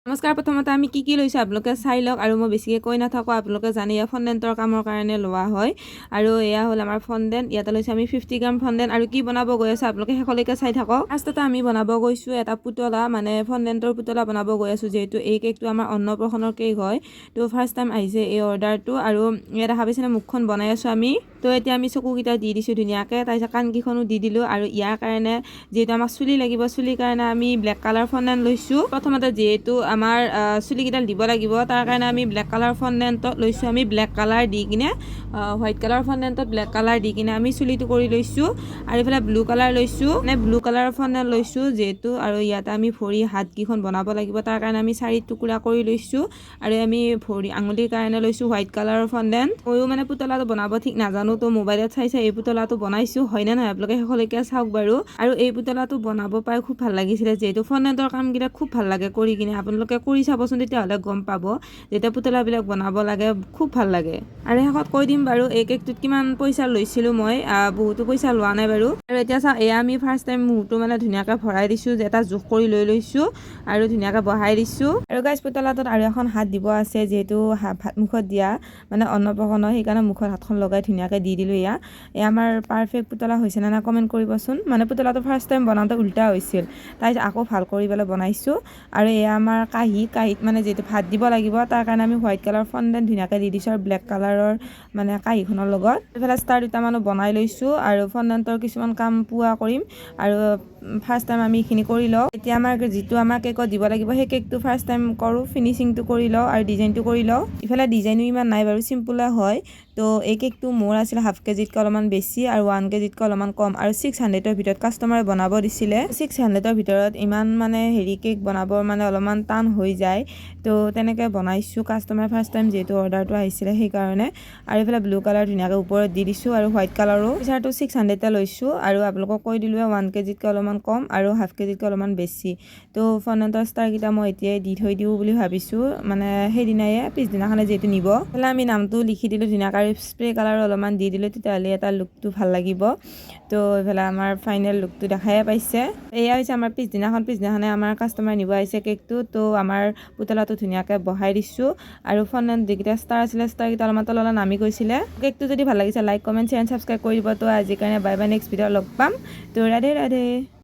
নমস্কাৰ প্ৰথমতে আমি কি লৈছো আপোনালোকে চাই লওক আৰু মই বেছিকৈ কৈ নাথাকো আপোনালোকে জানে ইয়া ফন্ডেন্টৰ কামৰ কাৰণে লোৱা হয় আৰু এয়া হ'ল আমাৰ ফন্ডেন্ট ইয়াতে লৈছো আমি 50 গ্ৰাম ফন্ডেন্ট আৰু কি বনাব গৈ আছো আপোনালোকে শেষলৈকে চাই থাকক ফাৰ্ষ্টতে আমি বনাব গৈছো এটা পুতলা মানে ফন্ডেন্টৰ পুতলা বনাব গৈ আছো যেহেতু এই কেকটো আমাৰ অন্নপ্ৰসন্নৰ কেক হয় তো ফাৰ্ষ্ট টাইম আহিছে এই অৰ্ডাৰটো আৰু ইয়াত দেখা পাইছেনে মুখখন বনাই আছো আমি তো এতিয়া আমি চকুকেইটা দি দিছো ধুনীয়াকৈ তাৰপিছত কাণকেইখনো দি দিলো আৰু ইয়াৰ কাৰণে যেহেতু আমাক চুলি লাগিব চুলিৰ কাৰণে আমি ব্লেক কালাৰ ফন্ডেন্ট লৈছো প্ৰথমতে যেহেতু আমাৰ চুলিকেইডাল দিব লাগিব তাৰ কাৰণে আমি ব্লেক কালাৰ ফন্ডেন্টত লৈছো আমি ব্লেক কালাৰ দি কিনে হোৱাইট কালাৰ ফন্ডেন্টত ব্লেক কালাৰ দি কিনে আমি চুলিটো কৰি লৈছো আৰু ইফালে ব্লু কালাৰ লৈছো মানে ব্লু কালাৰৰ ফন্ডেন্ট লৈছো যেহেতু আৰু ইয়াতে আমি ভৰি হাতকেইখন বনাব লাগিব তাৰ কাৰণে আমি 4 টুকুৰা কৰি লৈছো আৰু আমি ভৰি আঙুলিৰ কাৰণে লৈছো হোৱাইট কালাৰৰ ফন্ডেন্ট ময়ো মানে পুতলাটো বনাব ঠিক নাজানো তো মোবাইলত চাই এই পুতলাটো বনাইছো হয়নে নহয় আপোনালোকে শেষলৈকে চাওক বাৰু আৰু এই পুতলাটো বনাব পাই খুব ভাল লাগিছিলে যেহেতু ফন্ডেন্টৰ কামকেইটা খুব ভাল লাগে কৰি কিনে আপোনালোকে কৰি চাবচোন তেতিয়াহ'লে গম পাব যেতিয়া পুতলাবিলাক বনাব লাগে খুব ভাল লাগে আৰু শেষত কৈ দিম বাৰু এই কেকটোত কিমান পইচা লৈছিলোঁ মই বহুতো পইচা লোৱা নাই বাৰু আৰু এতিয়া চাওক এয়া আমি ফাৰ্ষ্ট টাইম মূৰটো মানে ধুনীয়াকৈ ভৰাই দিছোঁ যে এটা জোখ কৰি লৈছোঁ আৰু ধুনীয়াকৈ বহাই দিছোঁ আৰু গাইজ পুতলাটোত আৰু এখন হাত দিব আছে যিহেতু ভাত মুখত দিয়া মানে অন্নপ্ৰসন্ন সেইকাৰণে মুখত হাতখন লগাই ধুনীয়াকৈ দি দিলোঁ এয়া আমাৰ পাৰফেক্ট পুতলা হৈছে নে নাই কমেণ্ট কৰিবচোন মানে পুতলাটো ফাৰ্ষ্ট টাইম বনাওঁতে উল্টা হৈছিল তাৰপিছত আকৌ ভাল কৰি পেলাই বনাইছোঁ আৰু এয়া আমাৰ কাঁহীত মানে যিহেতু ভাত দিব লাগিব তাৰ কাৰণে আমি হোৱাইট কালাৰ ফন্ডেন্ট ধুনীয়াকৈ দি দিছোঁ আৰু ব্লেক কালাৰৰ মানে কাঁহীখনৰ লগত এইফালে ষ্টাৰ দুটামানো বনাই লৈছোঁ আৰু ফন্ডেন্টৰ কিছুমান কাম পুৱা কৰিম আৰু ফাৰ্ষ্ট টাইম আমি এইখিনি কৰি লওঁ এতিয়া আমাৰ যিটো আমাৰ কেকত দিব লাগিব সেই কেকটো ফাৰ্ষ্ট টাইম কৰোঁ ফিনিচিংটো কৰি লওঁ আৰু ডিজাইনটো কৰি লওঁ ইফালে ডিজাইনো ইমান নাই বাৰু চিম্পুলে হয় তো এই কেকটো মোৰ আছিলে হাফ কেজিতকৈ অলপমান বেছি আৰু 1 কেজিতকৈ অলপমান কম আৰু 600ৰ ভিতৰত কাষ্টমাৰে বনাব দিছিলে 600ৰ ভিতৰত ইমান মানে হেৰি কেক বনাব মানে অলপমান টান হৈ যায় তো তেনেকৈ বনাইছোঁ কাষ্টমাৰ ফাৰ্ষ্ট টাইম যিহেতু অৰ্ডাৰটো আহিছিলে সেইকাৰণে আৰু এইফালে ব্লু কালাৰ ধুনীয়াকৈ ওপৰত দি দিছোঁ আৰু হোৱাইট কালাৰো পইচাটো 600তে লৈছোঁ আৰু আপোনালোকক কৈ দিলোঁ 1 কেজিতকৈ অলপমান কম আৰু হাফ কেজিতকৈ অলপমান বেছি তো ফন্ডেন্টৰ ষ্টাৰকেইটা মই এতিয়াই দি থৈ দিওঁ বুলি ভাবিছোঁ মানে সেইদিনাই পিছদিনাখনে যিহেতু নিব সেইফালে আমি নামটো লিখি দিলোঁ ধুনীয়াকৈ আৰু স্প্ৰে কালাৰ অলপমান দি দিলোঁ তেতিয়াহ'লে এটা লুকটো ভাল লাগিব তো এইফালে আমাৰ ফাইনেল লুকটো দেখাই পাইছে এয়া হৈছে আমাৰ পিছদিনাখনে আমাৰ কাষ্টমাৰ নিব আহিছে কেকটো তো আমাৰ পুতলাটো ধুনীয়াকৈ বহাই দিছোঁ আৰু ফন্ডেন্ট যিকেইটা ষ্টাৰ আছিলে ষ্টাৰকেইটা অলপমান তললৈ নামি গৈছিলে কেকটো যদি ভাল লাগিছে লাইক কমেণ্ট শ্বেয়াৰ ছাবস্ক্ৰাইব কৰি দিব তো আজিৰ কাৰণে বাই বাই নেক্সট ভিডিঅ' লগ পাম তো ৰাধে ৰাধে